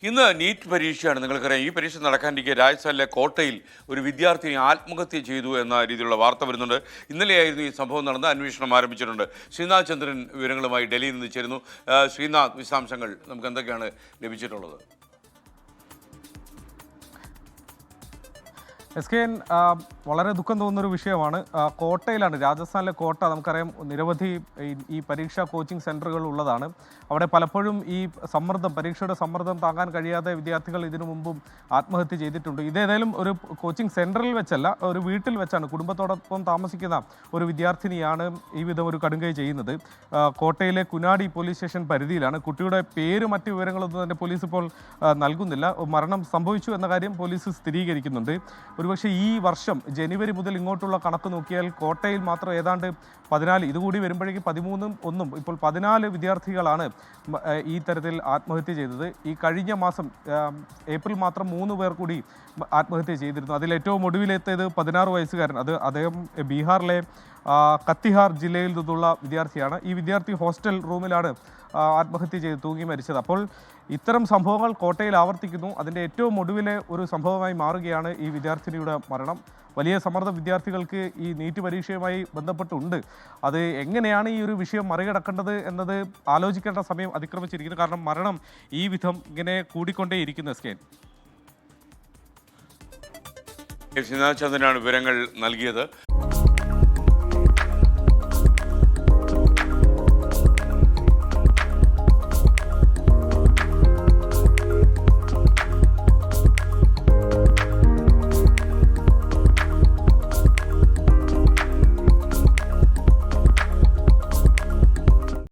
ഇന്ന് നീറ്റ് പരീക്ഷയാണ്. നിങ്ങൾക്കറിയാം, ഈ പരീക്ഷ നടക്കാനിരിക്കെ രാജസ്ഥാനിലെ കോട്ടയിൽ ഒരു വിദ്യാർത്ഥിനി ആത്മഹത്യ ചെയ്തു എന്ന രീതിയിലുള്ള വാർത്ത വരുന്നുണ്ട്. ഇന്നലെയായിരുന്നു ഈ സംഭവം നടന്നത്. അന്വേഷണം ആരംഭിച്ചിട്ടുണ്ട്. ശ്രീനാഥ് ചന്ദ്രൻ വിവരങ്ങളുമായി ഡൽഹിയിൽ നിന്ന് ചേരുന്നു. ശ്രീനാഥ്, വിശദാംശങ്ങൾ നമുക്ക് എന്തൊക്കെയാണ് ലഭിച്ചിട്ടുള്ളത്? SKN, വളരെ ദുഃഖം തോന്നുന്നൊരു വിഷയമാണ്. കോട്ടയിലാണ്, രാജസ്ഥാനിലെ കോട്ട. നമുക്കറിയാം, നിരവധി ഈ പരീക്ഷാ കോച്ചിങ് സെൻറ്ററുകൾ ഉള്ളതാണ്. അവിടെ പലപ്പോഴും ഈ പരീക്ഷയുടെ സമ്മർദ്ദം താങ്ങാൻ കഴിയാതെ വിദ്യാർത്ഥികൾ ഇതിനു മുമ്പും ആത്മഹത്യ ചെയ്തിട്ടുണ്ട്. ഇതേതായാലും ഒരു കോച്ചിങ് സെൻറ്ററിൽ വെച്ചല്ല, ഒരു വീട്ടിൽ വെച്ചാണ്. കുടുംബത്തോടൊപ്പം താമസിക്കുന്ന ഒരു വിദ്യാർത്ഥിനിയാണ് ഈ വിധം ഒരു കടുങ്കൈ ചെയ്യുന്നത്. കോട്ടയിലെ കുനാടി പോലീസ് സ്റ്റേഷൻ പരിധിയിലാണ്. കുട്ടിയുടെ പേര് മറ്റ് വിവരങ്ങളൊന്നും തന്നെ പോലീസ് ഇപ്പോൾ നൽകുന്നില്ല. മരണം സംഭവിച്ചു എന്ന കാര്യം പോലീസ് സ്ഥിരീകരിക്കുന്നുണ്ട്. ഒരുപക്ഷെ ഈ വർഷം ജനുവരി മുതൽ ഇങ്ങോട്ടുള്ള കണക്ക് നോക്കിയാൽ കോട്ടയിൽ മാത്രം ഏതാണ്ട് 14, ഇതുകൂടി വരുമ്പോഴേക്കും 13 ഒന്നും ഇപ്പോൾ 14 വിദ്യാർത്ഥികളാണ് ഈ തരത്തിൽ ആത്മഹത്യ ചെയ്തത്. ഈ കഴിഞ്ഞ മാസം ഏപ്രിൽ മാത്രം 3 പേർ കൂടി ആത്മഹത്യ ചെയ്തിരുന്നു. അതിൽ ഏറ്റവും ഒടുവിലെത്തിയത് 16 വയസ്സുകാരൻ. അദ്ദേഹം ബീഹാറിലെ കത്തിഹാർ ജില്ലയിൽ നിന്നുള്ള വിദ്യാർത്ഥിയാണ്. ഈ വിദ്യാർത്ഥി ഹോസ്റ്റൽ റൂമിലാണ് ആത്മഹത്യ ചെയ്ത് തൂങ്ങി മരിച്ചത്. അപ്പോൾ ഇത്തരം സംഭവങ്ങൾ കോട്ടയിൽ ആവർത്തിക്കുന്നു. അതിൻ്റെ ഏറ്റവും ഒടുവിലെ ഒരു സംഭവമായി മാറുകയാണ് ഈ വിദ്യാർത്ഥിനിയുടെ മരണം. വലിയ സമ്മർദ്ദം വിദ്യാർത്ഥികൾക്ക് ഈ നീറ്റ് പരീക്ഷയുമായി ബന്ധപ്പെട്ടുണ്ട്. അത് എങ്ങനെയാണ് ഈ ഒരു വിഷയം മറികടക്കേണ്ടത് എന്നത് ആലോചിക്കേണ്ട സമയം അതിക്രമിച്ചിരിക്കുന്നു. കാരണം മരണം ഈ വിധം ഇങ്ങനെ കൂടിക്കൊണ്ടേയിരിക്കുന്നു. SKN. ശ്രീനാഥ് ചന്ദ്രനാണ് വിവരങ്ങൾ നൽകിയത്.